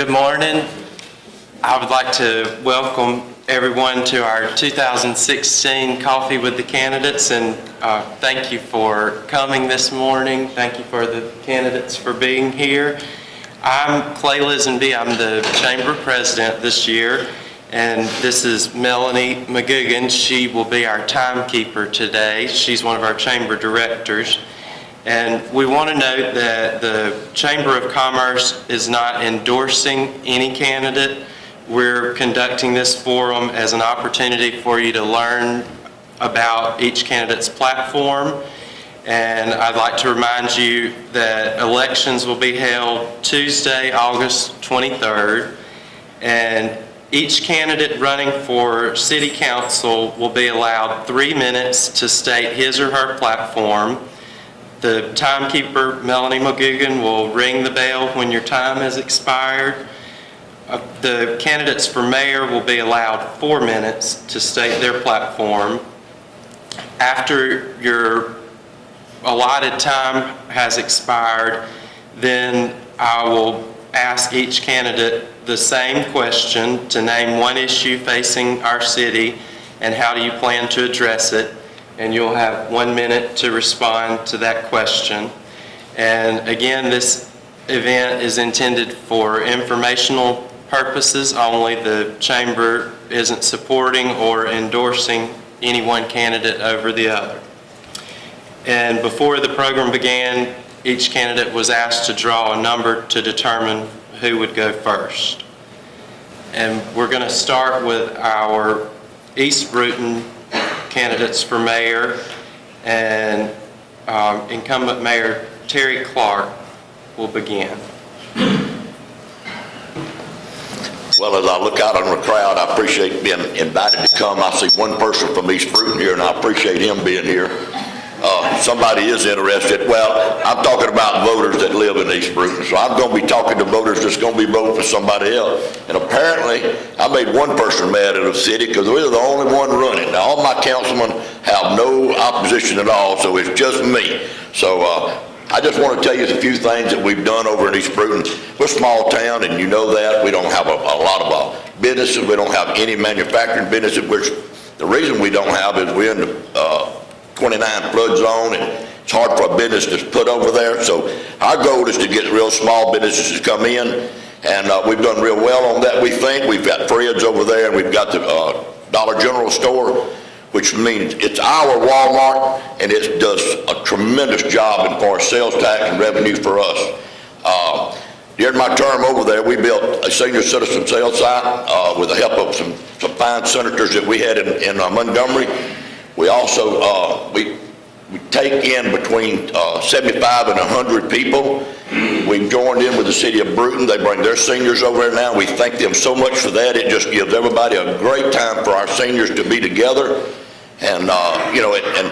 Good morning. I would like to welcome everyone to our 2016 Coffee with the Candidates, and thank you for coming this morning. Thank you for the candidates for being here. I'm Clay Lisenby. I'm the Chamber President this year, and this is Melanie McGugan. She will be our timekeeper today. She's one of our Chamber Directors. And we want to note that the Chamber of Commerce is not endorsing any candidate. We're conducting this forum as an opportunity for you to learn about each candidate's platform. And I'd like to remind you that elections will be held Tuesday, August 23rd. And each candidate running for City Council will be allowed 3 minutes to state his or her platform. The timekeeper, Melanie McGugan, will ring the bell when your time has expired. The candidates for mayor will be allowed 4 minutes to state their platform. After your allotted time has expired, then I will ask each candidate the same question to name one issue facing our city and how do you plan to address it. And you'll have 1 minute to respond to that question. And again, this event is intended for informational purposes only. The Chamber isn't supporting or endorsing any one candidate over the other. And before the program began, each candidate was asked to draw a number to determine who would go first. And we're going to start with our East Brewton candidates for mayor, and incumbent Mayor Terry Clark will begin. Well, as I look out on the crowd, I appreciate being invited to come. I see one person from East Brewton here, and I appreciate him being here. Somebody is interested. Well, I'm talking about voters that live in East Brewton, so I'm going to be talking to voters that's going to be voting for somebody else. And apparently, I made one person mad at the city because we're the only one running. Now, all my councilmen have no opposition at all, so it's just me. So I just want to tell you a few things that we've done over in East Brewton. We're a small town, and you know that. We don't have a lot of businesses. We don't have any manufacturing businesses, which the reason we don't have is we're in the 29 flood zone, and it's hard for a business to put over there. So our goal is to get real small businesses to come in, and we've done real well on that, we think. We've got Fred's over there, and we've got the Dollar General store, which means it's our Walmart, and it does a tremendous job in far as sales tax and revenue for us. During my term over there, we built a senior citizen sales site with the help of some fine senators that we had in Montgomery. We also, we take in between 75 and 100 people. We've joined in with the city of Brewton. They bring their seniors over there now. We thank them so much for that. It just gives everybody a great time for our seniors to be together. And, you know, and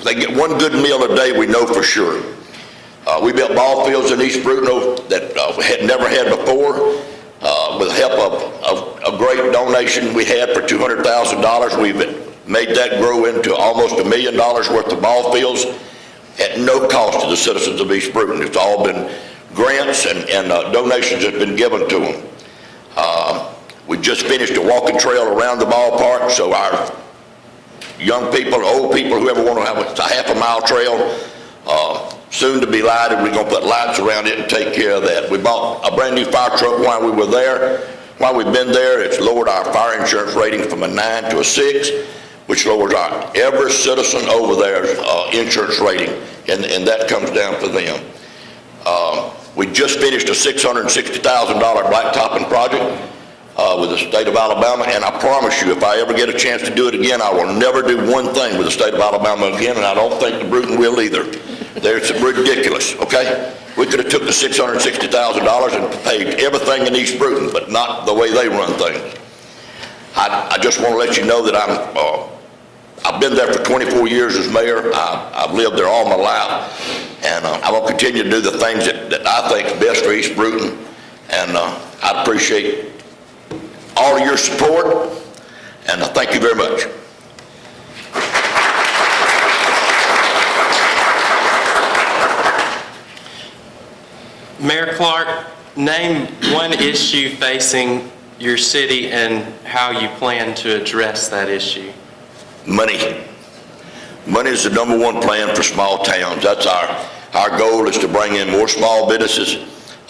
they get one good meal a day, we know for sure. We built ball fields in East Brewton that had never had before. With the help of a great donation we had for $200,000, we've made that grow into almost $1 million worth of ball fields at no cost to the citizens of East Brewton. It's all been grants and donations that have been given to them. We just finished a walking trail around the ballpark, so our young people, old people, whoever want to have a half-a-mile trail, soon to be lighted. We're going to put lights around it and take care of that. We bought a brand new fire truck while we were there. While we've been there, it's lowered our fire insurance rating from a 9 to a 6. Which lowers every citizen over there's insurance rating, and that comes down to them. We just finished a $660,000 blacktopping project with the state of Alabama, and I promise you, if I ever get a chance to do it again, I will never do one thing with the state of Alabama again, and I don't think the Brewton will either. It's ridiculous, okay? We could have took the $660,000 and paid everything in East Brewton, but not the way they run things. I just want to let you know that I've been there for 24 years as mayor. I've lived there all my life, and I will continue to do the things that I think is best for East Brewton, and I appreciate all of your support, and thank you very much. Mayor Clark, Name one issue facing your city and how you plan to address that issue. Money. Money is the number one plan for small towns. That's our goal, is to bring in more small businesses,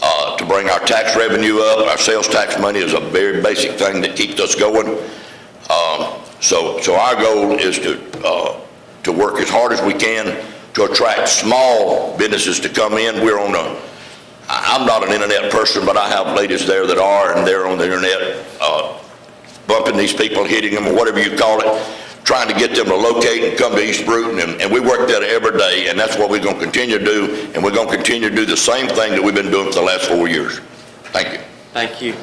to bring our tax revenue up. Our sales tax money is a very basic thing that keeps us going. So our goal is to work as hard as we can to attract small businesses to come in. I'm not an internet person, but I have ladies there that are, and they're on the internet, bumping these people, hitting them, or whatever you call it, trying to get them to locate and come to East Brewton, and we work that every day, and that's what we're going to continue to do, and we're going to continue to do the same thing that we've been doing for the last 4 years. Thank you. Thank you.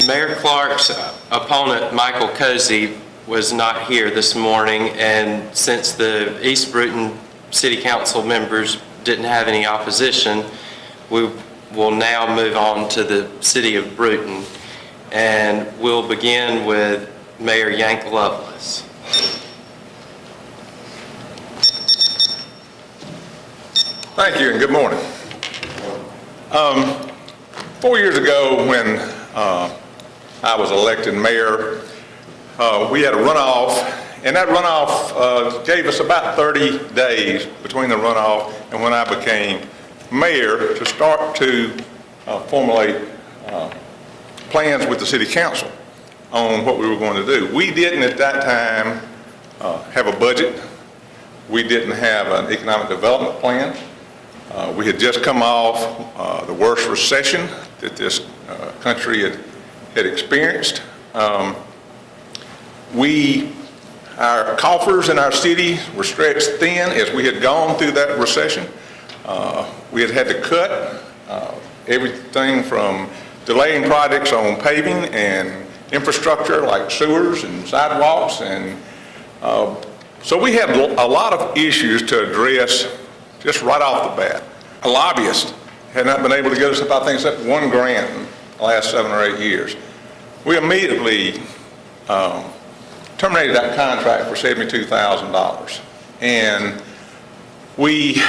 Mayor Clark's opponent, Michael Cozy, was not here this morning, and since the East Brewton City Council members didn't have any opposition, we will now move on to the City of Brewton, and we'll begin with Mayor Yank Lovelace. Thank you and good morning. 4 years ago when I was elected mayor, we had a runoff, and that runoff gave us about 30 days between the runoff and when I became mayor to start to formulate plans with the city council on what we were going to do. We didn't at that time have a budget. We didn't have an economic development plan. We had just come off the worst recession that this country had experienced. Our coffers in our city were stretched thin as we had gone through that recession. We had to cut everything from delaying projects on paving and infrastructure like sewers and sidewalks, and so we had a lot of issues to address just right off the bat. A lobbyist had not been able to get us, I think, except one grant in the last 7 or 8 years. We immediately terminated that contract for $72,000. And we,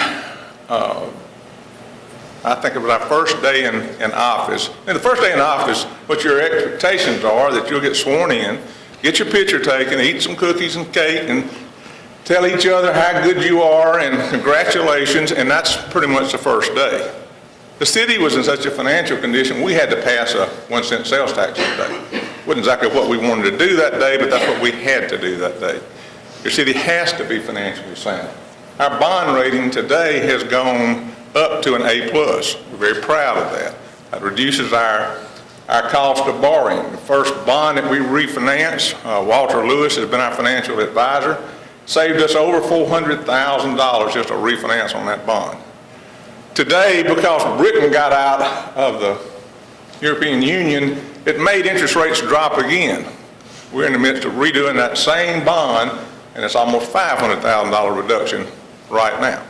I think it was our first day in office. And the first day in office, what your expectations are that you'll get sworn in, get your picture taken, eat some cookies and cake, and tell each other how good you are and congratulations, and that's pretty much the first day. The city was in such a financial condition, we had to pass a 1 cent sales tax that day. Wasn't exactly what we wanted to do that day, but that's what we had to do that day. Your city has to be financially sound. Our bond rating today has gone up to an A+. We're very proud of that. That reduces our cost of borrowing. The first bond that we refinanced, Walter Lewis has been our financial advisor, saved us over $400,000 just to refinance on that bond. Today, because Britain got out of the European Union, it made interest rates drop again. We're in the midst of redoing that same bond, and it's almost $500,000 reduction right now.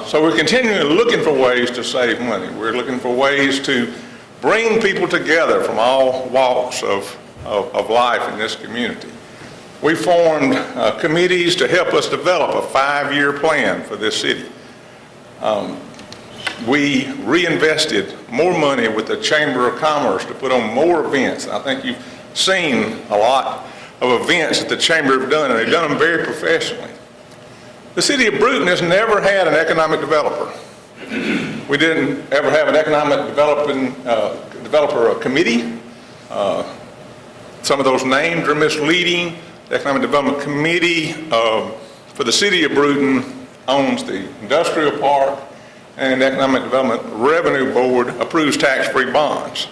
So we're continually looking for ways to save money. We're looking for ways to bring people together from all walks of life in this community. We formed committees to help us develop a 5-year plan for this city. We reinvested more money with the Chamber of Commerce to put on more events. I think you've seen a lot of events that the Chamber have done, and they've done them very professionally. The city of Brewton has never had an economic developer. We didn't ever have an economic developer committee. Some of those names are misleading. The Economic Development Committee for the city of Brewton owns the industrial park, and the Economic Development Revenue Board approves tax-free bonds.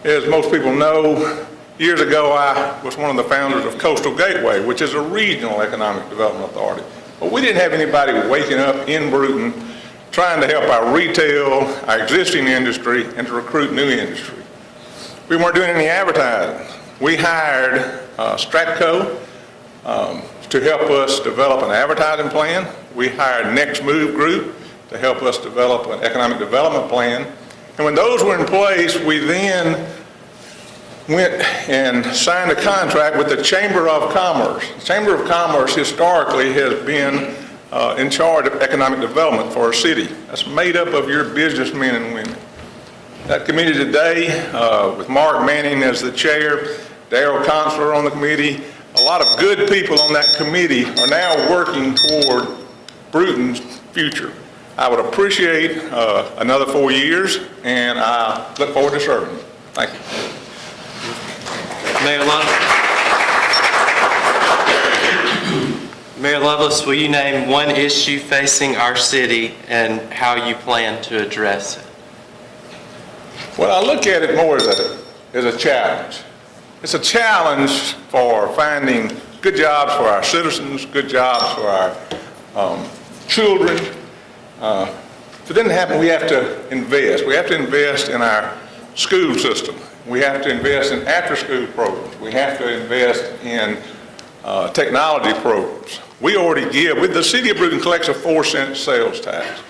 As most people know, years ago I was one of the founders of Coastal Gateway, which is a regional economic development authority. But we didn't have anybody waking up in Brewton trying to help our retail, our existing industry, and to recruit new industry. We weren't doing any advertising. We hired Stratco to help us develop an advertising plan. We hired Next Move Group to help us develop an economic development plan. And when those were in place, we then went and signed a contract with the Chamber of Commerce. The Chamber of Commerce historically has been in charge of economic development for our city. That's made up of your businessmen and women. That committee today, with Mark Manning as the chair, Darrell Consular on the committee, a lot of good people on that committee are now working toward Brewton's future. I would appreciate another 4 years, and I look forward to serving. Thank you. Mayor Lovelace, will you name one issue facing our city and how you plan to address it? Well, I look at it more as a challenge. It's a challenge for finding good jobs for our citizens, good jobs for our children. If it didn't happen, we have to invest. We have to invest in our school system. We have to invest in after-school programs. We have to invest in technology programs. We already give, with the city of Brewton collects a 4-cent sales tax.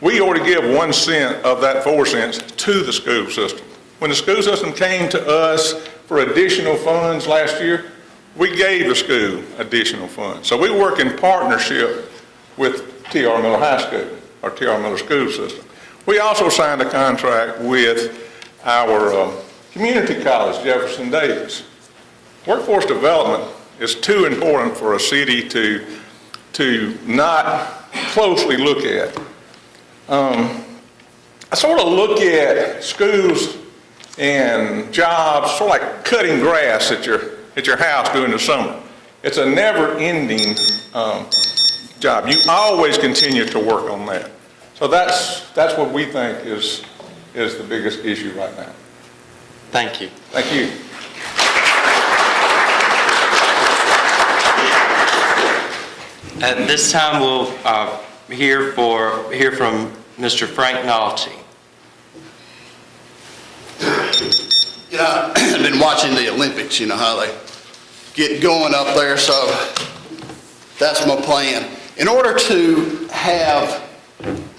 We already give 1 cent of that 4 cents to the school system. When the school system came to us for additional funds last year, we gave the school additional funds. So we work in partnership with T.R. Miller High School, or T.R. Miller School System. We also signed a contract with our community college, Jefferson Davis. Workforce development is too important for a city to not closely look at. I sort of look at schools and jobs sort of like cutting grass at your house during the summer. It's a never-ending job. You always continue to work on that. So that's what we think is the biggest issue right now. Thank you. Thank you. At this time, we'll hear from Mr. Frank Nolte. You know, I've been watching the Olympics, you know, how they get going up there, so that's my plan. In order to have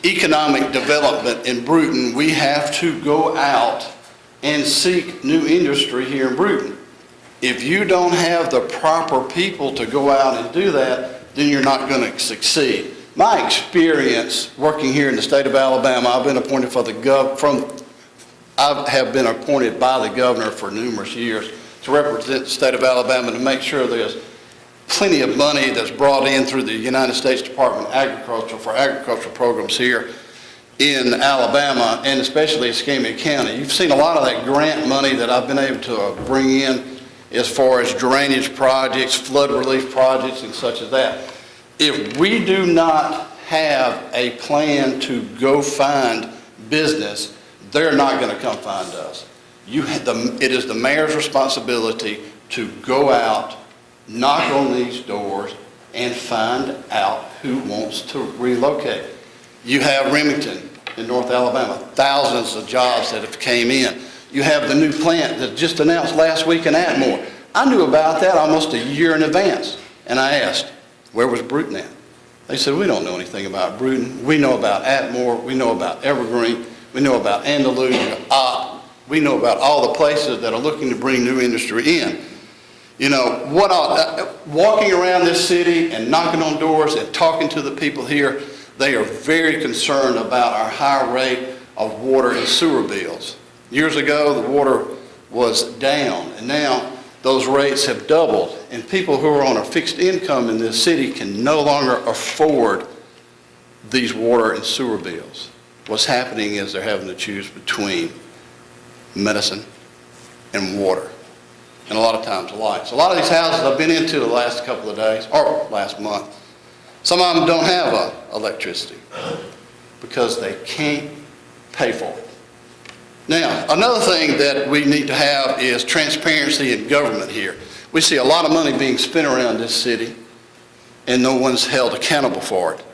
economic development in Brewton, we have to go out and seek new industry here in Brewton. If you don't have the proper people to go out and do that, then you're not going to succeed. My experience working here in the state of Alabama, I've been appointed I have been appointed by the governor for numerous years to represent the state of Alabama to make sure there's plenty of money that's brought in through the United States Department of Agriculture for agricultural programs here in Alabama, and especially Escambia County. You've seen a lot of that grant money that I've been able to bring in as far as drainage projects, flood relief projects, and such as that. If we do not have a plan to go find business, they're not going to come find us. It is the mayor's responsibility to go out, knock on these doors, and find out who wants to relocate. You have Remington in North Alabama, thousands of jobs that have came in. You have the new plant that just announced last week in Atmore. I knew about that almost a year in advance, and I asked, where was Brewton at? They said, we don't know anything about Brewton. We know about Atmore, we know about Evergreen, we know about Andalusia, we know about all the places that are looking to bring new industry in. You know, walking around this city and knocking on doors and talking to the people here, they are very concerned about our high rate of water and sewer bills. Years ago, the water was down, and now those rates have doubled, and people who are on a fixed income in this city can no longer afford these water and sewer bills. What's happening is they're having to choose between medicine and water, and a lot of times lights. A lot of these houses I've been into the last couple of days, or last month, some of them don't have electricity because they can't pay for it. Now, another thing that we need to have is transparency in government here. We see a lot of money being spent around this city, and no one's held accountable for it.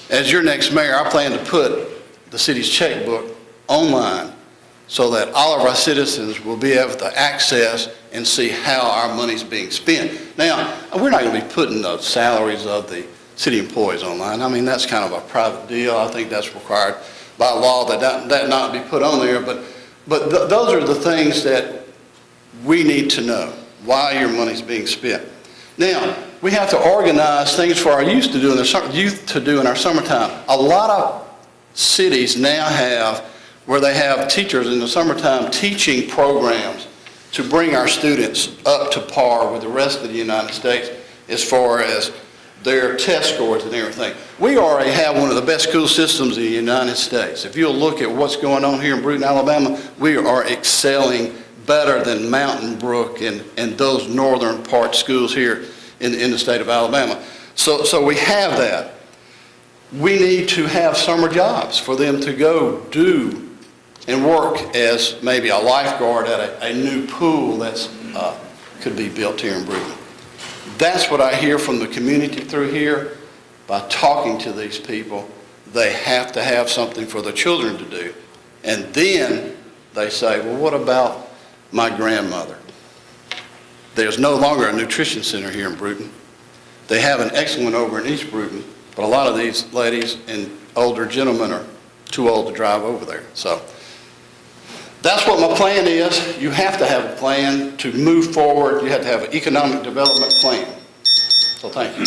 As your next mayor, I plan to put the city's checkbook online so that all of our citizens will be able to access and see how our money's being spent. Now, we're not going to be putting the salaries of the city employees online. I mean, that's kind of a private deal. I think that's required by law that not be put on there. But those are the things that we need to know, why your money's being spent. Now, we have to organize things for our youth to do in our summertime. A lot of cities now have where they have teachers in the summertime teaching programs to bring our students up to par with the rest of the United States as far as their test scores and everything. We already have one of the best school systems in the United States. If you'll look at what's going on here in Brewton, Alabama, we are excelling better than Mountain Brook and those northern part schools here in the state of Alabama. So we have that. We need to have summer jobs for them to go do and work as maybe a lifeguard at a new pool that's could be built here in Brewton. That's what I hear from the community through here. By talking to these people, they have to have something for the children to do. And then they say, well, what about my grandmother? There's no longer a nutrition center here in Brewton. They have an excellent one over in East Brewton, but a lot of these ladies and older gentlemen are too old to drive over there. So that's what my plan is. You have to have a plan to move forward. You have to have an economic development plan. So thank you.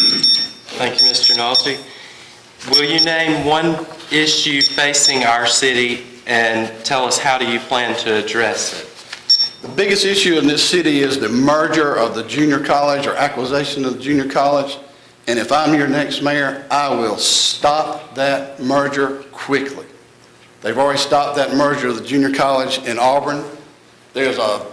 Thank you, Mr. Nolte. Will you name one issue facing our city and tell us how do you plan to address it? The biggest issue in this city is the merger of the junior college or acquisition of the junior college. And if I'm your next mayor, I will stop that merger quickly. They've already stopped that merger of the junior college in Auburn. There's a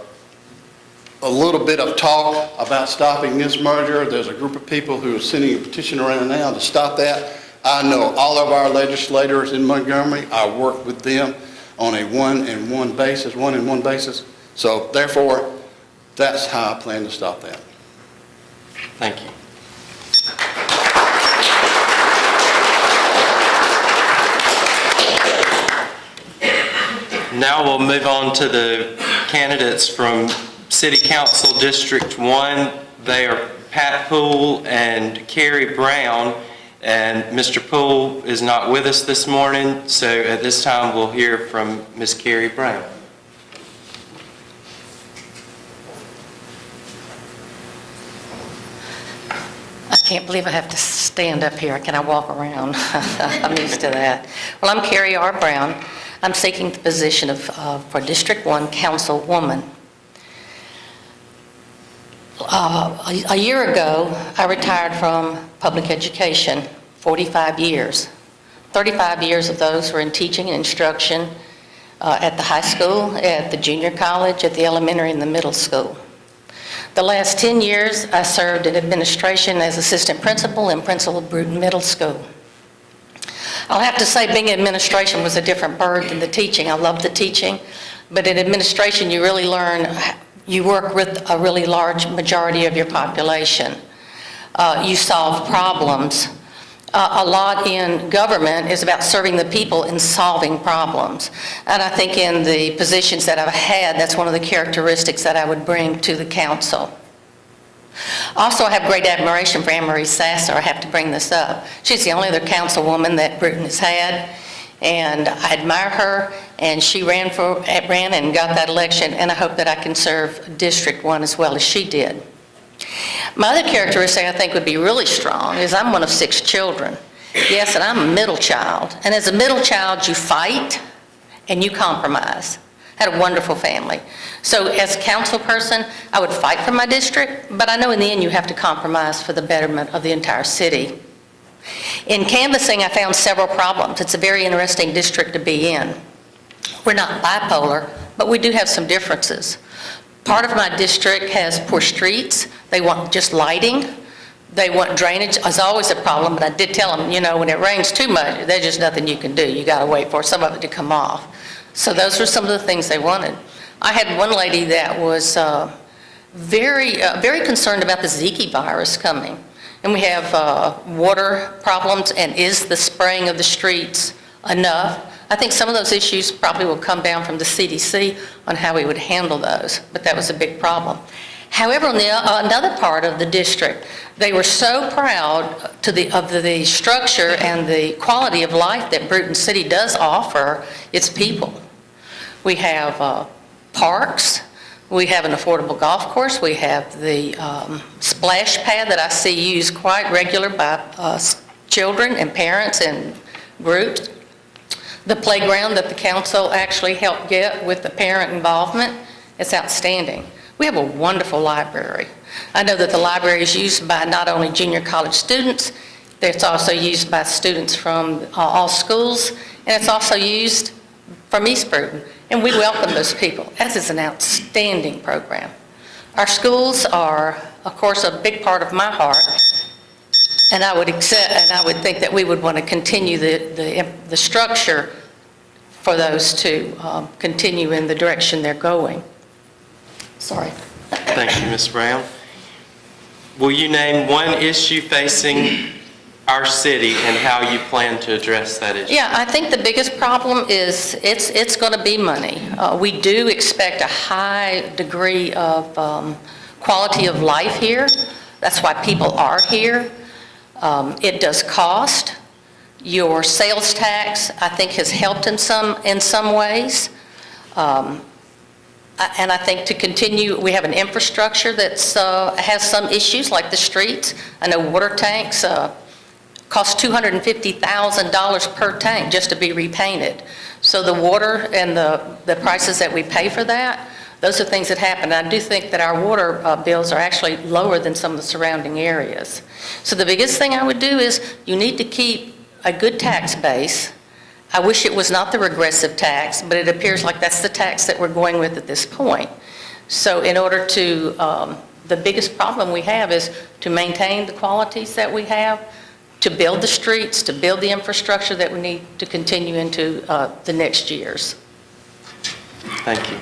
little bit of talk about stopping this merger. There's a group of people who are sending a petition around now to stop that. I know all of our legislators in Montgomery. I work with them on a one-and-one basis. So therefore, that's how I plan to stop that. Thank you. Now we'll move on to the candidates from City Council District 1. They are Pat Poole and Carrie Brown. And Mr. Poole is not with us this morning, so at this time we'll hear from Ms. Carrie Brown. I can't believe I have to stand up here. Can I walk around? I'm used to that. Well, I'm Carrie R. Brown. I'm seeking the position of for District 1 Councilwoman. A year ago, I retired from public education, 45 years. 35 years of those were in teaching and instruction at the high school, at the junior college, at the elementary and the middle school. The last 10 years, I served in administration as assistant principal and principal of Brewton Middle School. I'll have to say being in administration was a different bird than the teaching. I love the teaching, but in administration you really learn, you work with a really large majority of your population. You solve problems. A lot in government is about serving the people and solving problems. And I think in the positions that I've had, that's one of the characteristics that I would bring to the council. Also, I have great admiration for Anne Marie Sasser. I have to bring this up. She's the only other councilwoman that Brewton has had, and I admire her, and she ran and got that election, and I hope that I can serve District 1 as well as she did. My other characteristic I think would be really strong is I'm one of 6 children. Yes, and I'm a middle child. And as a middle child, you fight and you compromise. I had a wonderful family. So as a council person, I would fight for my district, but I know in the end you have to compromise for the betterment of the entire city. In canvassing, I found several problems. It's a very interesting district to be in. We're not bipolar, but we do have some differences. Part of my district has poor streets. They want just lighting. They want drainage. It's always a problem, but I did tell them, you know, when it rains too much, there's just nothing you can do. You got to wait for some of it to come off. So those were some of the things they wanted. I had one lady that was very concerned about the Zika virus coming. And we have water problems, and is the spraying of the streets enough? I think some of those issues probably will come down from the CDC on how we would handle those, but that was a big problem. However, on the another part of the district, they were so proud of the structure and the quality of life that Brewton City does offer its people. We have parks, We have an affordable golf course. We have the splash pad that I see used quite regular by children and parents and groups. The playground that the council actually helped get with the parent involvement, it's outstanding. We have a wonderful library. I know that the library is used by not only junior college students, it's also used by students from all schools, and it's also used from East Brewton, and we welcome those people. That is an outstanding program. Our schools are, of course, a big part of my heart, and I would think that we would want to continue the structure for those to continue in the direction they're going. Sorry. Thank you, Ms. Brown. Will you name one issue facing our city and how you plan to address that issue? Yeah, I think the biggest problem is it's going to be money. We do expect a high degree of quality of life here. That's why people are here. It does cost. Your sales tax, I think, has helped in some ways. And I think to continue, we have an infrastructure that has some issues like the streets. I know water tanks cost $250,000 per tank just to be repainted. So the water and the prices that we pay for that, those are things that happen. I do think that our water bills are actually lower than some of the surrounding areas. So the biggest thing I would do is you need to keep a good tax base. I wish it was not the regressive tax, but it appears like that's the tax that we're going with at this point. So in order to, the biggest problem we have is to maintain the qualities that we have, to build the streets, to build the infrastructure that we need to continue into the next years. Thank you.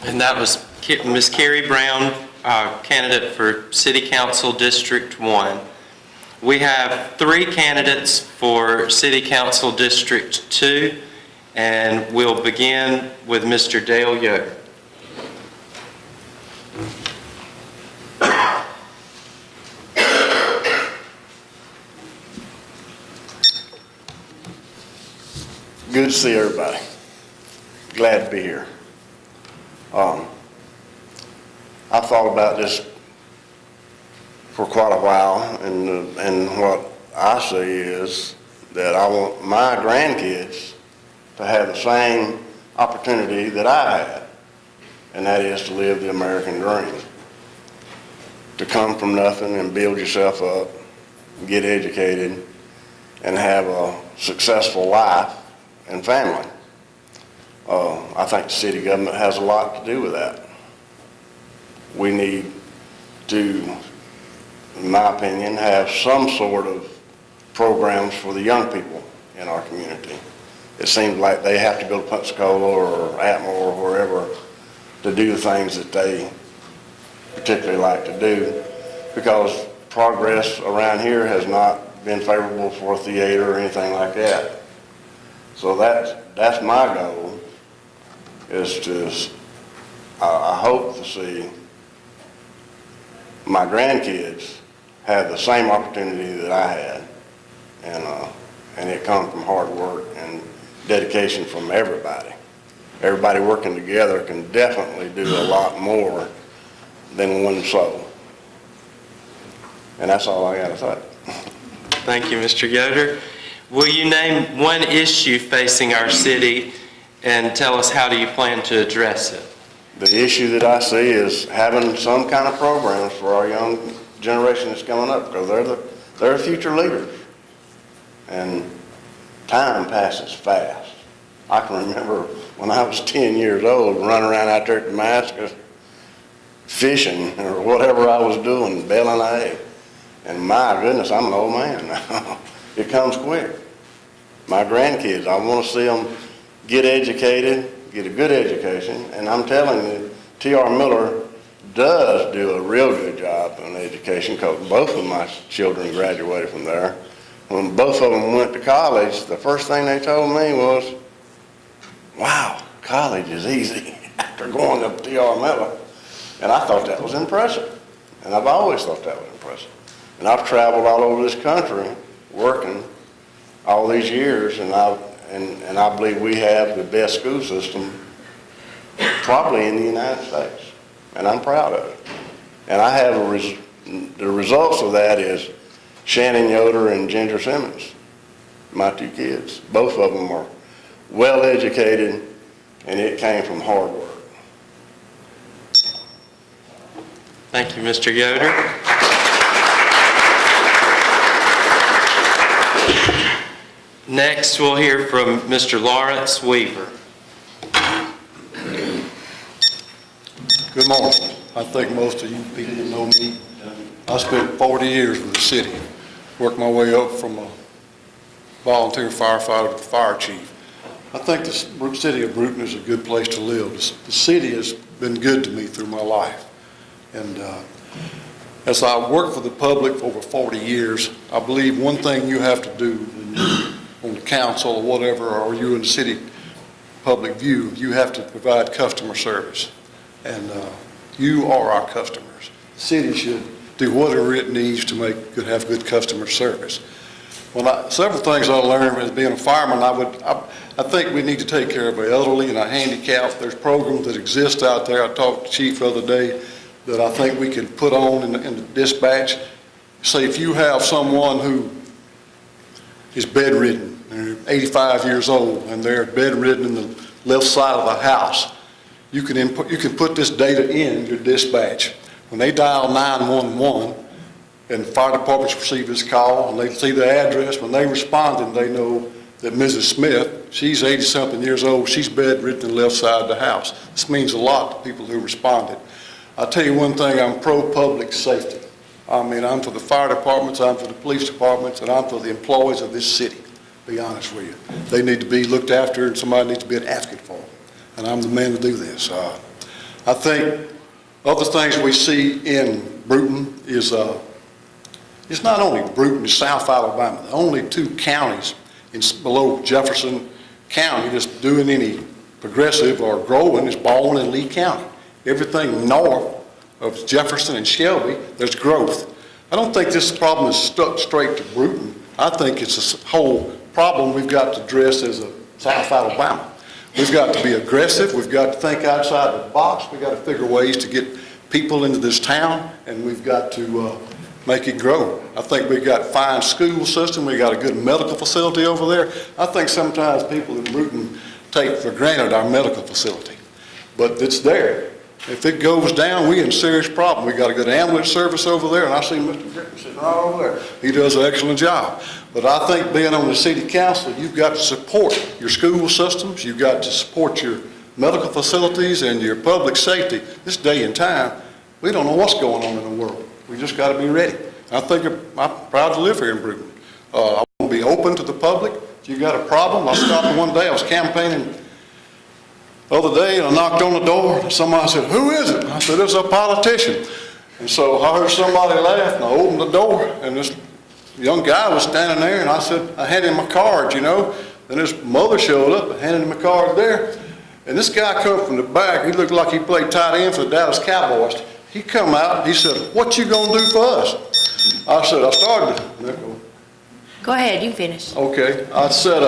And that was Ms. Carrie Brown, candidate for City Council District 1. We have 3 candidates for City Council District 2, and we'll begin with Mr. Dale Yoder. Good to see everybody. Glad to be here. I've thought about this for quite a while, and what I see is that I want my grandkids to have the same opportunity that I had, and that is to live the American dream. To come from nothing and build yourself up, get educated, and have a successful life and family. I think the city government has a lot to do with that. We need to, in my opinion, have some sort of programs for the young people in our community. It seems like they have to go to Pensacola or Atmore or wherever to do the things that they particularly like to do, because progress around here has not been favorable for theater or anything like that. So that's my goal, is to, I hope to see my grandkids have the same opportunity that I had, and it comes from hard work and dedication from everybody. Everybody working together can definitely do a lot more than one soul. And that's all I got to say. Thank you, Mr. Yoder. Will you name one issue facing our city and tell us how do you plan to address it? The issue that I see is having some kind of programs for our young generation that's coming up, because they're the future leaders. And time passes fast. I can remember when I was 10 years old, running around out there at Damascus, fishing or whatever I was doing, bailing an egg. And my goodness, I'm an old man now. It comes quick. My grandkids, I want to see them get educated, get a good education, and I'm telling you, T.R. Miller does do a real good job in education, because both of my children graduated from there. When both of them went to college, the first thing they told me was, wow, college is easy, after going to T.R. Miller. And I thought that was impressive, and I've always thought that was impressive. And I've traveled all over this country working all these years, and And I believe we have the best school system probably in the United States, and I'm proud of it. And I have the results of that is Shannon Yoder and Ginger Simmons, my two kids. Both of them are well-educated, and it came from hard work. Thank you, Mr. Yoder. Next, we'll hear from Mr. Lawrence Weaver. Good morning. I think most of you people that know me, I spent 40 years with the city, worked my way up from a volunteer firefighter to fire chief. I think the city of Brewton is a good place to live. The city has been good to me through my life. And as I worked for the public for over 40 years, I believe one thing you have to do when you're on the council or whatever, or you're in the city public view, you have to provide customer service. And you are our customers. The city should do whatever it needs to have good customer service. Well, several things I learned as being a fireman, I think we need to take care of our elderly and our handicapped. There's programs that exist out there. I talked to the chief the other day that I think we can put on in the dispatch. Say if you have someone who is bedridden, they're 85 years old, and they're bedridden in the left side of the house, you can put this data in your dispatch. When they dial 911 and fire departments receive this call and they see the address, when they respond and they know that Mrs. Smith, she's 80-something years old, she's bedridden in the left side of the house. This means a lot to people who responded. I'll tell you one thing, I'm pro-public safety. I mean, I'm for the fire departments, I'm for the police departments, and I'm for the employees of this city, to be honest with you. They need to be looked after and somebody needs to be an advocate for them. And I'm the man to do this. I think other things we see in Brewton is, it's not only Brewton, it's South Alabama. The only two counties below Jefferson County that's doing any progressive or growing is Baldwin and Lee County. Everything north of Jefferson and Shelby, there's growth. I don't think this problem is stuck straight to Brewton. I think it's a whole problem we've got to address as a South Alabama. We've got to be aggressive. We've got to think outside the box. We've got to figure ways to get people into this town, and we've got to make it grow. I think we've got a fine school system. We've got a good medical facility over there. I think sometimes people in Brewton take for granted our medical facility, but it's there. If it goes down, we're in serious problem. We got a good ambulance service over there, and I see Mr. Griffin sitting right over there. He does an excellent job. But I think being on the city council, you've got to support your school systems, you've got to support your medical facilities and your public safety. This day and time, we don't know what's going on in the world. We just got to be ready. I think I'm proud to live here in Brewton. I want to be open to the public. If you got a problem, I stopped one day, I was campaigning the other day, and I knocked on the door, and somebody said, "Who is it?" I said, "It's a politician." And so I heard somebody laugh, and I opened the door, and this young guy was standing there, and I said, I handed him a card, you know. Then his mother showed up and handed him a card there. And this guy come from the back, he looked like he played tight end for the Dallas Cowboys. He come out, he said, "What you gonna do for us?" I said, I started. Go ahead, you finish. Okay, I said,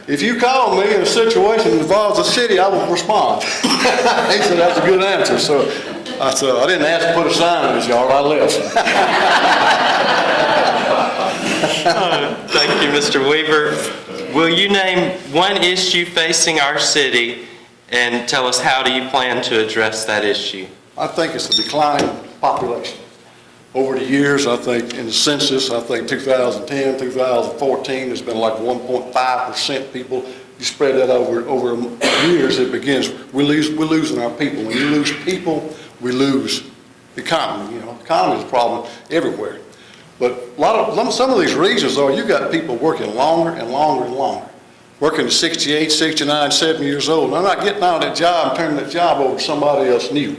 if you call me in a situation that involves the city, I will respond. He said, that's a good answer. So I said, I didn't ask to put a sign in his yard, I left. Thank you, Mr. Weaver. Will you name one issue facing our city and tell us how do you plan to address that issue? I think it's the declining population. Over the years, I think in the census, I think 2010, 2014, there's been like 1.5% people. You spread that over years, it begins, we're losing our people. When you lose people, we lose the economy. You know, economy is a problem everywhere. But some of these reasons are you got people working longer and longer and longer. Working to 68, 69, 70 years old. And I'm not getting out of that job and turning that job over to somebody else new.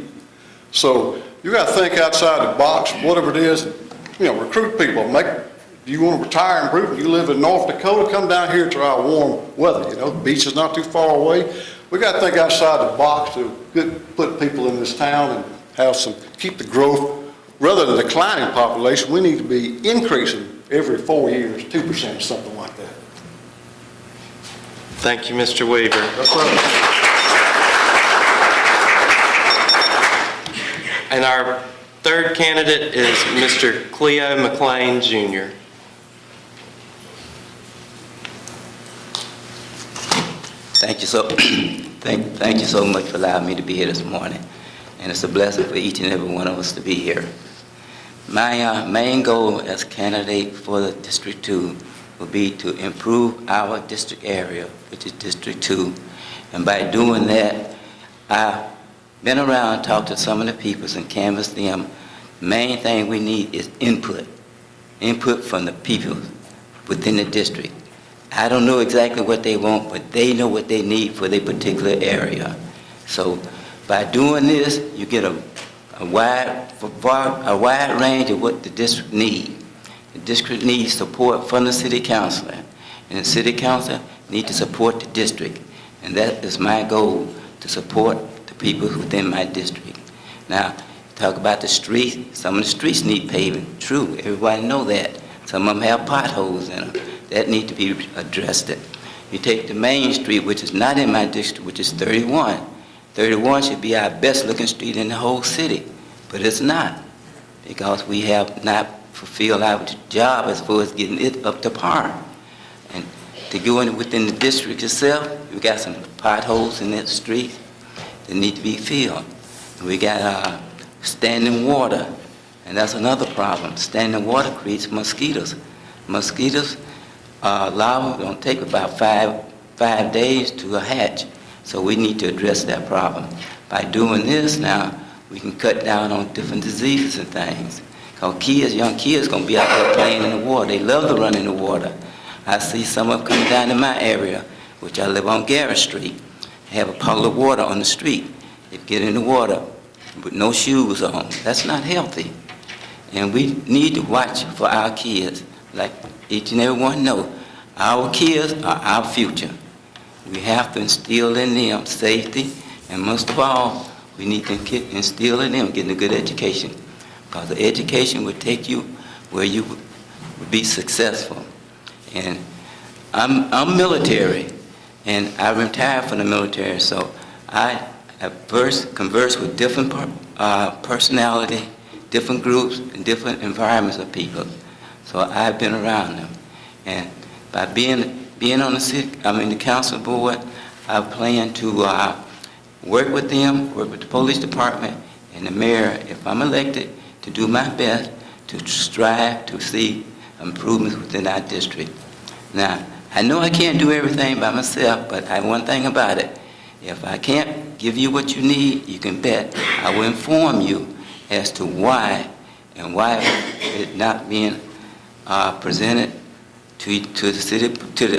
So you got to think outside the box, whatever it is, you know, recruit people. Do you want to retire in Brewton? You live in North Dakota, come down here to our warm weather. You know, the beach is not too far away. We got to think outside the box to put people in this town and have keep the growth. Rather than declining population, we need to be increasing every 4 years, 2% or something like that. Thank you, Mr. Weaver. And our third candidate is Mr. Cleo McLean, Jr. Thank you so, thank you so much for allowing me to be here this morning. And it's a blessing for each and every one of us to be here. My main goal as candidate for the District 2 will be to improve our district area, which is District 2. And by doing that, I've been around and talked to some of the people and canvassed them. The main thing we need is input from the people within the district. I don't know exactly what they want, but they know what they need for their particular area. So by doing this, you get a wide range of what the district needs. The district needs support from the city councilor, and the city councilor needs to support the district. And that is my goal, to support the people within my district. Now, talk about the streets. Some of the streets need paving. True, everybody know that. Some of them have potholes in them. That need to be addressed. You take the main street, which is not in my district, which is 31. 31 should be our best looking street in the whole city, but it's not, because we have not fulfilled our job as far as getting it up to par. And to go in within the district itself, we got some potholes in that street that need to be filled. And we got standing water, and that's another problem. Standing water creates mosquitoes. Mosquitoes larvae don't take about five days to hatch. So we need to address that problem. By doing this now, we can cut down on different diseases and things. Because young kids going to be out there playing in the water. They love to run in the water. I see some of them coming down to my area, which I live on Garrett Street. They have a puddle of water on the street. They get in the water with no shoes on. That's not healthy. And we need to watch for our kids. Like each and every one know, our kids are our future. We have to instill in them safety, and most of all, we need to instill in them getting a good education, because the education will take you where you would be successful. And I'm military, and I retired from the military, so I have first conversed with different personality, different groups, and different environments of people. So I've been around them, and by being on the council board, I plan to work with them, work with the police department and the mayor, if I'm elected, to do my best to strive to see improvements within our district. Now, I know I can't do everything by myself, but one thing about it, if I can't give you what you need, you can bet I will inform you as to why and why it's not being presented to the city, to the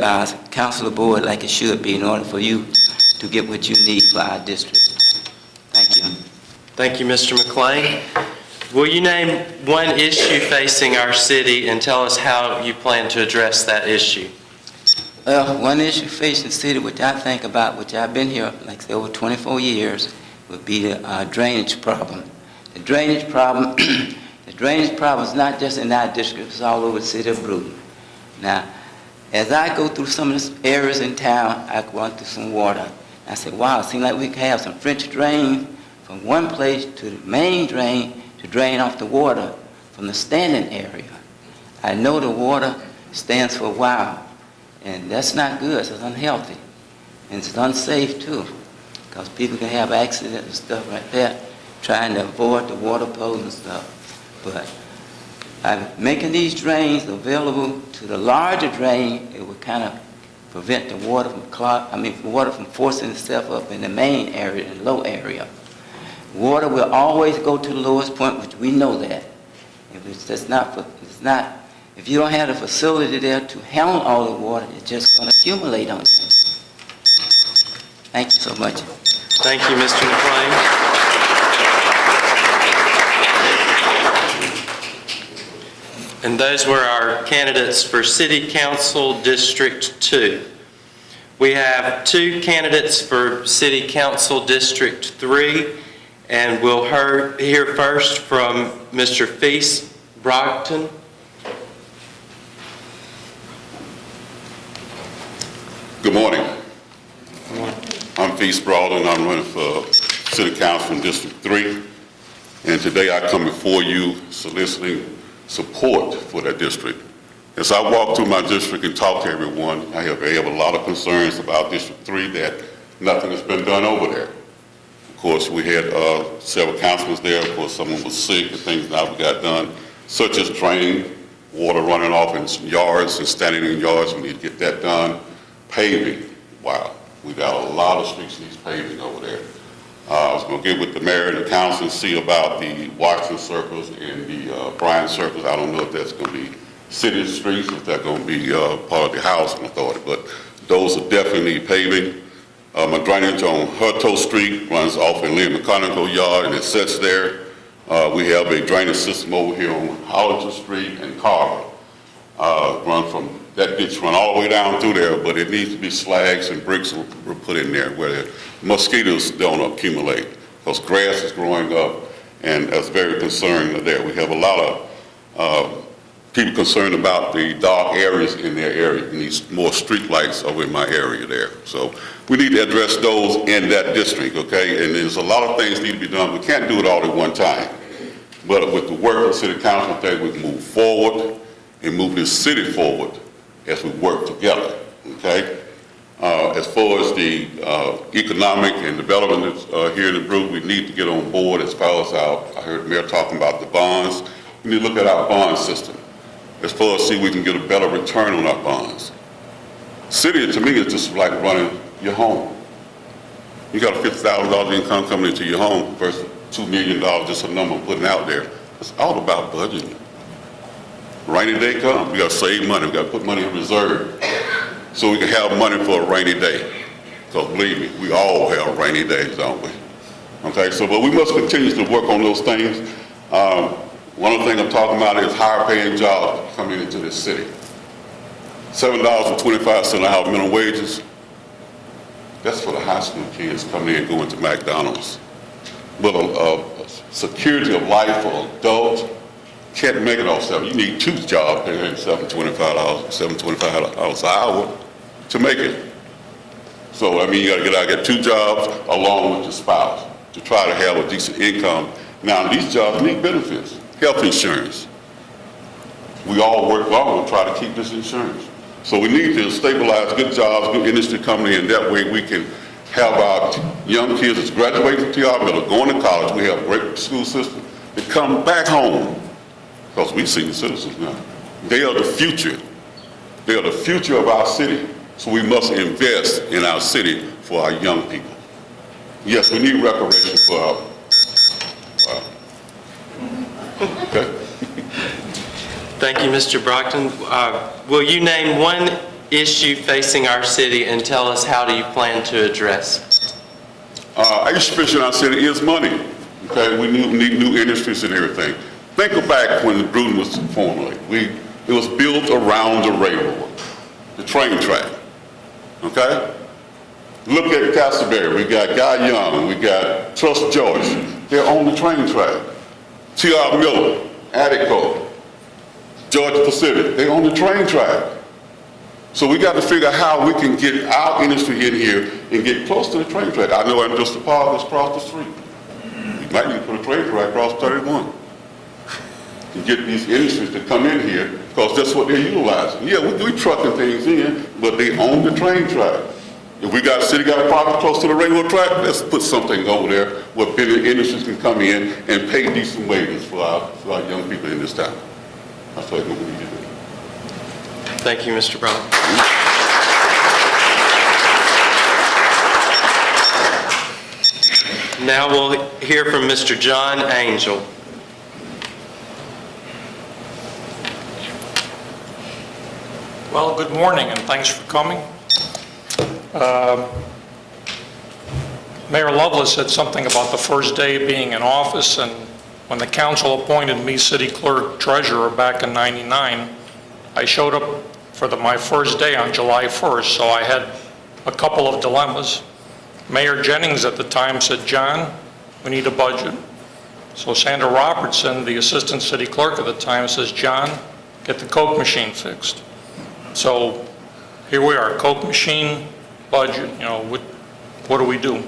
council board like it should be, in order for you to get what you need for our district. Thank you. Thank you, Mr. McLean. Will you name one issue facing our city and tell us how you plan to address that issue? Well, one issue facing the city, which I think about, which I've been here, like I say, over 24 years, would be the drainage problem. The drainage problem, the drainage problem is not just in our district, it's all over the city of Brewton. Now, as I go through some of the areas in town, I run through some water. I said, wow, it seems like we can have some French drain from one place to the main drain to drain off the water from the standing area. I know the water stands for a while, and that's not good. It's unhealthy, and it's unsafe too, because people can have accidents and stuff like that, trying to avoid the water flows and stuff. But by making these drains available to the larger drain, it would kind of prevent the water from water from forcing itself up in the main area, the low area. Water will always go to the lowest point, which we know that. If you don't have the facility there to handle all the water, it's just going to accumulate on you. Thank you so much. Thank you, Mr. McLean. And those were our candidates for City Council District 2. We have 2 candidates for City Council District 3, and we'll hear first from Mr. Feast Brogton. Good morning. Brewton and East Brewton. I'm running for City Council in District 3. And today I come before you soliciting support for that district. As I walk through my district and talk to everyone, I have a lot of concerns about District 3 that nothing has been done over there. Of course, we had several councilors there. Of course, someone was sick and things now we got done, such as drain, water running off in yards and standing in yards. We need to get that done. Paving, wow, we got a lot of streets needs paving over there. I was going to get with the mayor and the council and see about the Washington Circles and the Bryan Circles. I don't know if that's going to be city streets, if that's going to be part of the housing authority, but those are definitely paving. My drainage on Hurto Street runs off in Lynn McConaughey Yard and it sits there. We have a drainage system over here on Hollinger Street and Carver. That gets run all the way down through there, but it needs to be slags and bricks were put in there where the mosquitoes don't accumulate, because grass is growing up, and that's very concerning there. We have a lot of people concerned about the dark areas in their area. We need more street lights over in my area there. So we need to address those in that district, okay? And there's a lot of things need to be done. We can't do it all at one time. But with the work of the City Council, I think we can move forward and move this city forward as we work together, okay? As far as the economic and development here in the Brewton, we need to get on board as far as I heard the mayor talking about the bonds. We need to look at our bond system as far as see we can get a better return on our bonds. City, to me, is just like running your home. You got a $50,000 income coming into your home versus $2 million, just a number I'm putting out there. It's all about budgeting. Rainy day comes, we got to save money, we got to put money in reserve so we can have money for a rainy day. Because believe me, we all have rainy days, don't we? Okay, so but we must continue to work on those things. One of the things I'm talking about is higher paying jobs coming into this city. $7.25 an hour minimum wages. That's for the high school kids coming in and going to McDonald's. But a security of life for adults can't make it off $7. You need 2 jobs paying $7.25 an hour to make it. So I mean, you got to get out and get 2 jobs along with your spouse to try to have a decent income. Now these jobs need benefits, health insurance. We all work long to try to keep this insurance. So we need to stabilize good jobs, good industry coming in. That way we can have our young kids that's graduating from TR Miller, going to college. We have a great school system. They come back home because we senior citizens now. They are the future. They are the future of our city. So we must invest in our city for our young people. Yes, we need reparation for our, okay. Thank you, Mr. Brockton. Will you name one issue facing our city and tell us how do you plan to address? Our issue in our city is money. Okay, we need new industries and everything. Think back when Brewton was formerly. It was built around the railroad, the train track. Okay? Look at Castleberry. We got Guy Young. We got Trust Joyce. They're on the train track. T.R. Miller, Attico, Georgia Pacific. They're on the train track. So we got to figure out how we can get our industry in here and get close to the train track. I know Industrial Park is across the street. We might need to put a train track across 31 and get these industries to come in here because that's what they're utilizing. Yeah, we trucking things in, but they own the train track. If we got a city got a property close to the railroad track, let's put something over there where bigger industries can come in and pay decent wages for our young people in this town. That's what we need to do. Thank you, Mr. Brown. Now we'll hear from Mr. John Angel. Well, good morning and thanks for coming. Mayor Lovelace said something about the first day being in office, and when the council appointed me city clerk treasurer back in '99, I showed up for my first day on July 1st, so I had a couple of dilemmas. Mayor Jennings at the time said, "John, we need a budget." So Sandra Robertson, the assistant city clerk at the time, says, "John, get the Coke machine fixed." So here we are, Coke machine, budget, what do we do?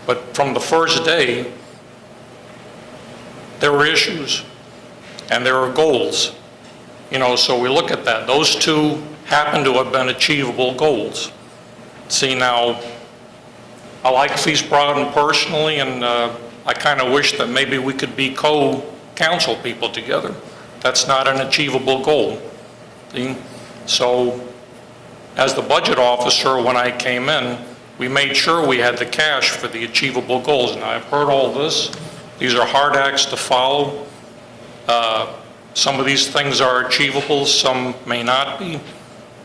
But from the first day, there were issues and there are goals. So we look at that. Those two happen to have been achievable goals. See, now, I like Feast Browden personally, and I kind of wish that maybe we could be co-council people together. That's not an achievable goal. See? So, as the budget officer, when I came in, we made sure we had the cash for the achievable goals. And I've heard all this. These are hard acts to follow. Some of these things are achievable, some may not be.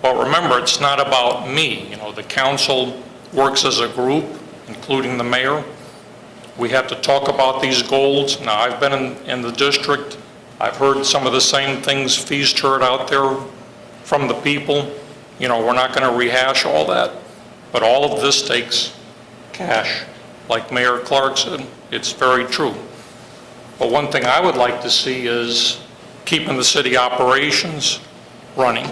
But remember, it's not about me. The council works as a group, including the mayor. We have to talk about these goals. Now, I've been in the district. I've heard some of the same things Feast heard out there from the people. We're not going to rehash all that. But all of this takes cash. Like Mayor Clark said, it's very true. But one thing I would like to see is keeping the city operations running.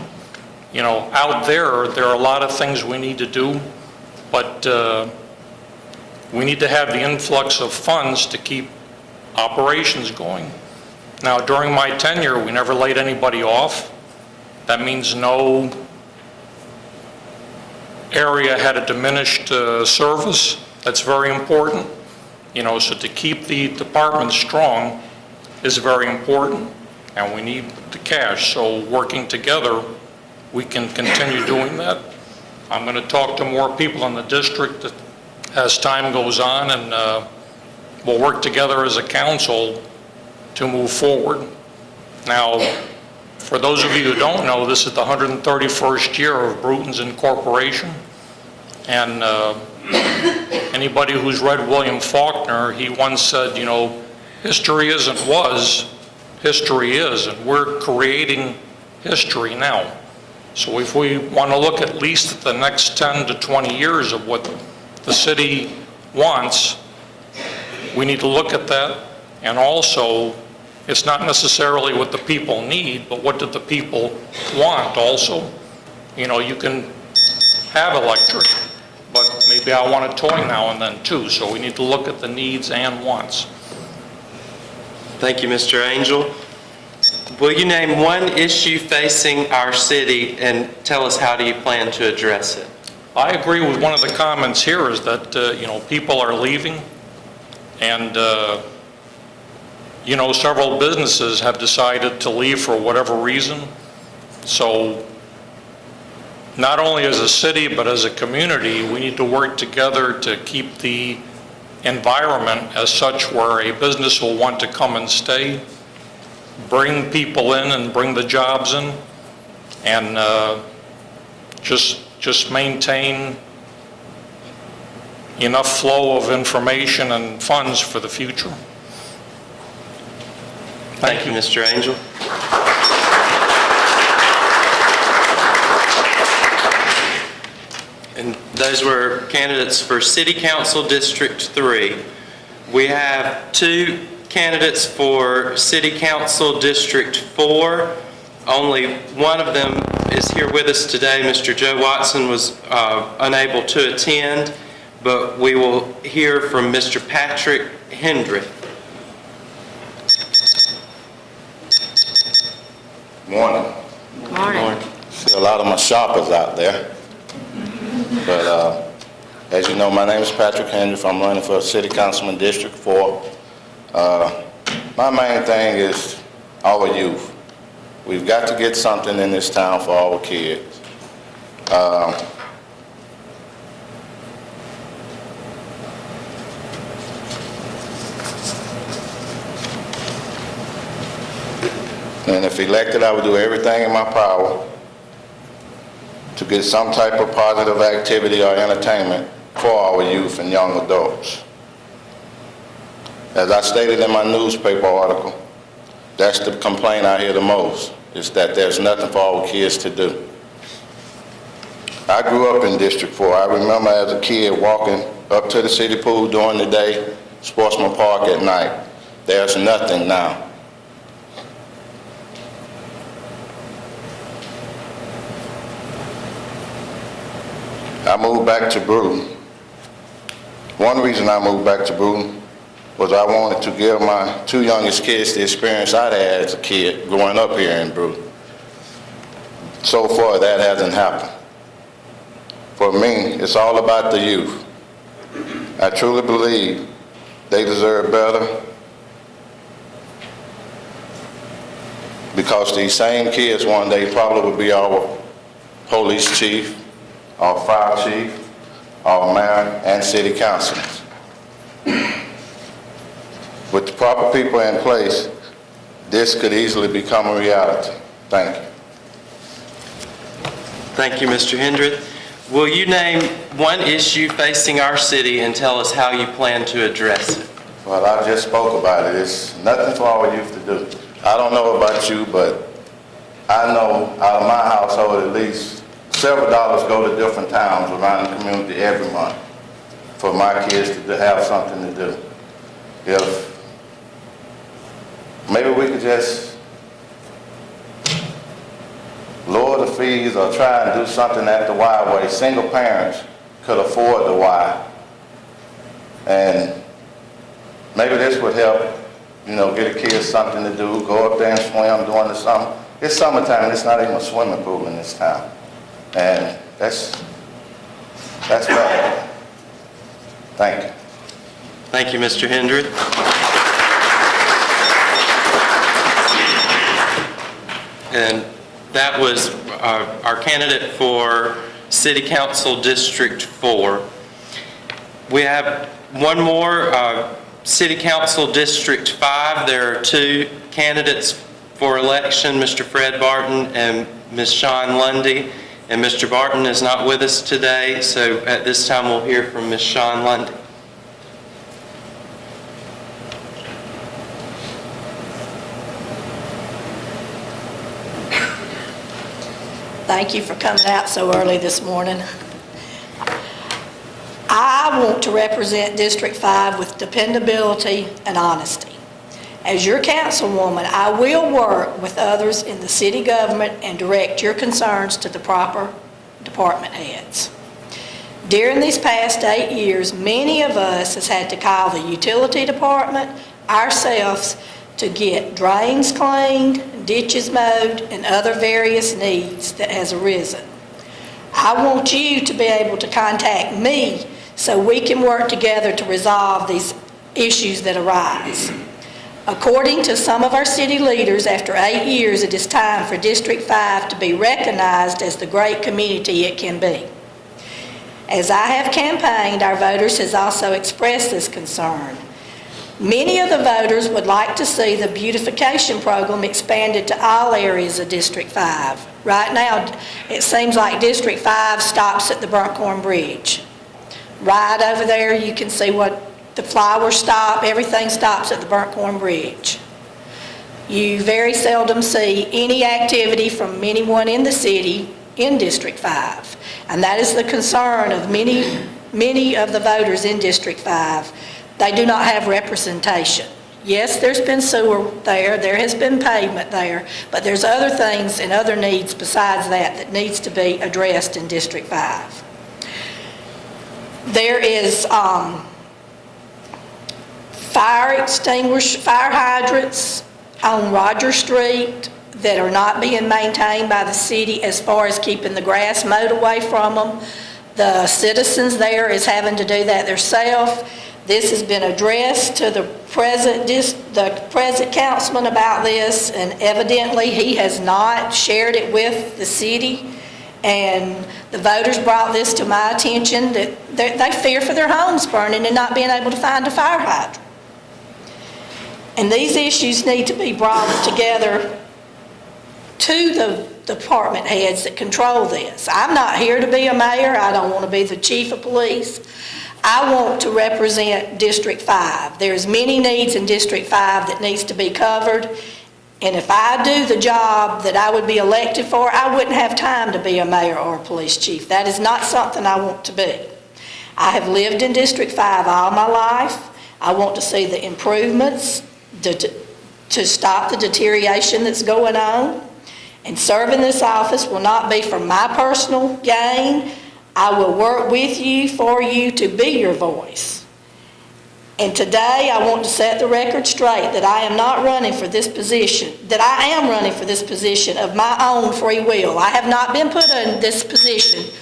Out there are a lot of things we need to do, but we need to have the influx of funds to keep operations going. Now, during my tenure, we never laid anybody off. That means no area had a diminished service. That's very important. So to keep the department strong is very important, and we need the cash. So working together, we can continue doing that. I'm going to talk to more people in the district as time goes on, and we'll work together as a council to move forward. Now, for those of you who don't know, this is the 131st year of Brewton's incorporation, and anybody who's read William Faulkner, he once said, history isn't was, history is, and we're creating history now. So if we want to look at least at the next 10 to 20 years of what the city wants, we need to look at that. And also, it's not necessarily what the people need, but what do the people want also. You can have electric, but maybe I want a toy now and then too. So we need to look at the needs and wants. Thank you, Mr. Angel. Will you name one issue facing our city and tell us how do you plan to address it? I agree with one of the comments here is that, people are leaving, and, several businesses have decided to leave for whatever reason. So not only as a city, but as a community, we need to work together to keep the environment as such where a business will want to come and stay, bring people in and bring the jobs in, and just maintain enough flow of information and funds for the future. Thank you, Mr. Angel. And those were candidates for City Council District 3. We have 2 candidates for City Council District 4. Only one of them is here with us today. Mr. Joe Watson was unable to attend, but we will hear from Mr. Patrick Hendrick. Morning. Morning. See a lot of my shoppers out there. But as you know, my name is Patrick Hendrick. I'm running for City Councilman District 4. My main thing is our youth. We've got to get something in this town for our kids. And if elected, I would do everything in my power to get some type of positive activity or entertainment for our youth and young adults. As I stated in my newspaper article, that's the complaint I hear the most, is that there's nothing for our kids to do. I grew up in District 4. I remember as a kid walking up to the city pool during the day, Sportsman Park at night. There's nothing now. I moved back to Brewton one reason I moved back to Brewton was I wanted to give my two youngest kids the experience I had as a kid growing up here in Brewton. So far, that hasn't happened. For me, it's all about the youth. I truly believe they deserve better because these same kids one day probably will be our police chief, our fire chief, our mayor, and city councilors. With the proper people in place, this could easily become a reality. Thank you. Thank you, Mr. Hendrith. Will you name one issue facing our city and tell us how you plan to address it? Well, I just spoke about it. It's nothing for our youth to do. I don't know about you, but I know out of my household at least several dollars go to different towns around the community every month for my kids to have something to do. If maybe we could just lower the fees or try and do something at the Y where single parents could afford the Y. And maybe this would help, you know, get the kids something to do, go up there and swim during the summer. It's summertime, it's not even a swimming pool in this town. And that's bad. Thank you. Thank you, Mr. Hendrith. And that was our candidate for City Council District 4. We have one more, City Council District 5. There are two candidates for election, Mr. Fred Barton and Ms. Shawn Lundy. And Mr. Barton is not with us today, so at this time we'll hear from Ms. Shawn Lundy. Thank you for coming out so early this morning. I want to represent District 5 with dependability and honesty. As your councilwoman, I will work with others in the city government and direct your concerns to the proper department heads. During these past 8 years, many of us has had to call the utility department ourselves to get drains cleaned, ditches mowed, and other various needs that has arisen. I want you to be able to contact me so we can work together to resolve these issues that arise. According to some of our city leaders, after 8 years, it is time for District 5 to be recognized as the great community it can be. As I have campaigned, our voters has also expressed this concern. Many of the voters would like to see the beautification program expanded to all areas of District 5. Right now, it seems like District 5 stops at the Burnt Corn Bridge. Right over there, you can see what the flowers stop, everything stops at the Burnt Corn Bridge. You very seldom see any activity from anyone in the city in District 5. And that is the concern of many of the voters in District 5. They do not have representation. Yes, there's been sewer there, there has been pavement there, but there's other things and other needs besides that needs to be addressed in District 5. There is fire hydrants on Roger Street that are not being maintained by the city as far as keeping the grass mowed away from them. The citizens there is having to do that themselves. This has been addressed to the present councilman about this, and evidently he has not shared it with the city. And the voters brought this to my attention that they fear for their homes burning and not being able to find a fire hydrant. And these issues need to be brought together to the department heads that control this. I'm not here to be a mayor. I don't want to be the chief of police. I want to represent District 5. There's many needs in District 5 that needs to be covered. And if I do the job that I would be elected for, I wouldn't have time to be a mayor or a police chief. That is not something I want to be. I have lived in District 5 all my life. I want to see the improvements to stop the deterioration that's going on. And serving this office will not be for my personal gain. I will work with you, for you, to be your voice. And today, I want to set the record straight that I am not running for this position, that I am running for this position of my own free will. I have not been put in this position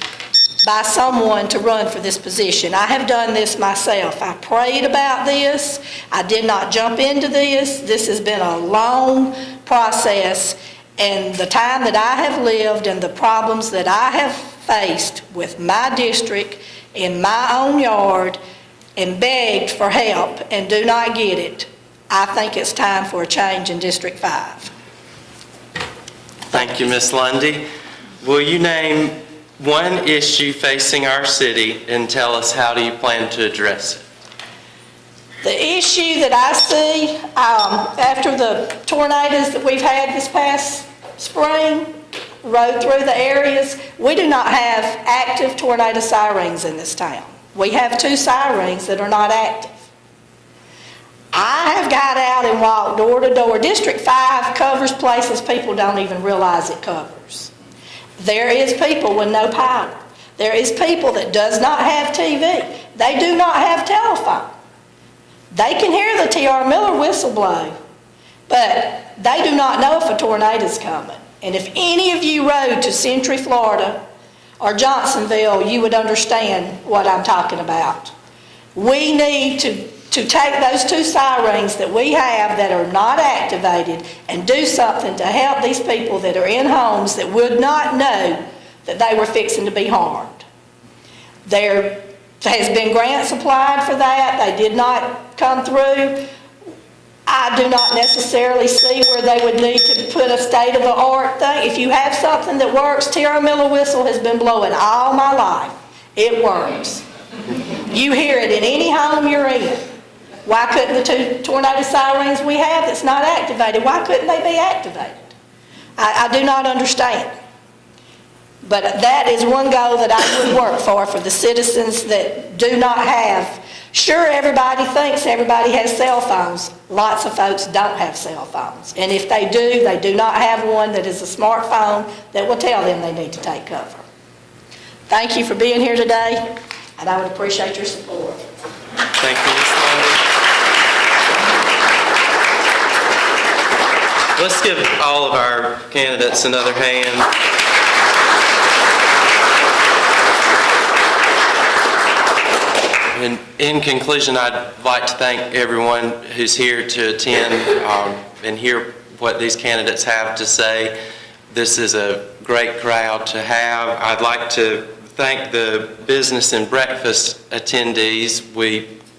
by someone to run for this position. I have done this myself. I prayed about this. I did not jump into this. This has been a long process, and the time that I have lived and the problems that I have faced with my district in my own yard and begged for help and do not get it, I think it's time for a change in District 5. Thank you, Ms. Lundy. Will you name one issue facing our city and tell us how do you plan to address it? The issue that I see after the tornadoes that we've had this past spring, rode through the areas, we do not have active tornado sirens in this town. We have 2 sirens that are not active. I have got out and walked door to door. District 5 covers places people don't even realize it covers. There is people with no power. There is people that does not have TV. They do not have telephone. They can hear the T.R. Miller whistle blow, but they do not know if a tornado is coming. And if any of you rode to Century, Florida, or Johnsonville, you would understand what I'm talking about. We need to take those 2 sirens that we have that are not activated and do something to help these people that are in homes that would not know that they were fixing to be harmed. There has been grants applied for that. They did not come through. I do not necessarily see where they would need to put a state-of-the-art thing. If you have something that works, T.R. Miller whistle has been blowing all my life. It works. You hear it in any home you're in. Why couldn't the 2 tornado sirens we have that's not activated, why couldn't they be activated? I do not understand. But that is one goal that I would work for the citizens that do not have. Sure, everybody thinks everybody has cell phones. Lots of folks don't have cell phones. And if they do not have one that is a smartphone that will tell them they need to take cover. Thank you for being here today, and I would appreciate your support. Thank you, Ms. Lundy. Let's give all of our candidates another hand. And in conclusion, I'd like to thank everyone who's here to attend and hear what these candidates have to say. This is a great crowd to have. I'd like to thank the business and breakfast attendees.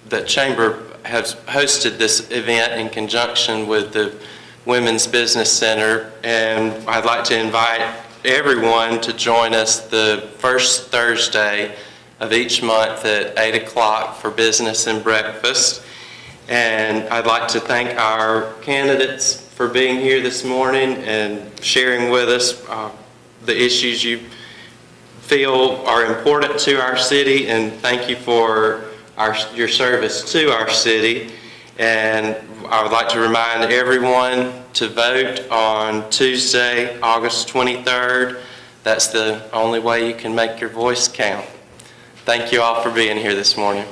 The Chamber has hosted this event in conjunction with the Women's Business Center, and I'd like to invite everyone to join us the first Thursday of each month at 8 o'clock for business and breakfast. And I'd like to thank our candidates for being here this morning and sharing with us the issues you feel are important to our city, and thank you for your service to our city. And I would like to remind everyone to vote on Tuesday, August 23rd. That's the only way you can make your voice count. Thank you all for being here this morning.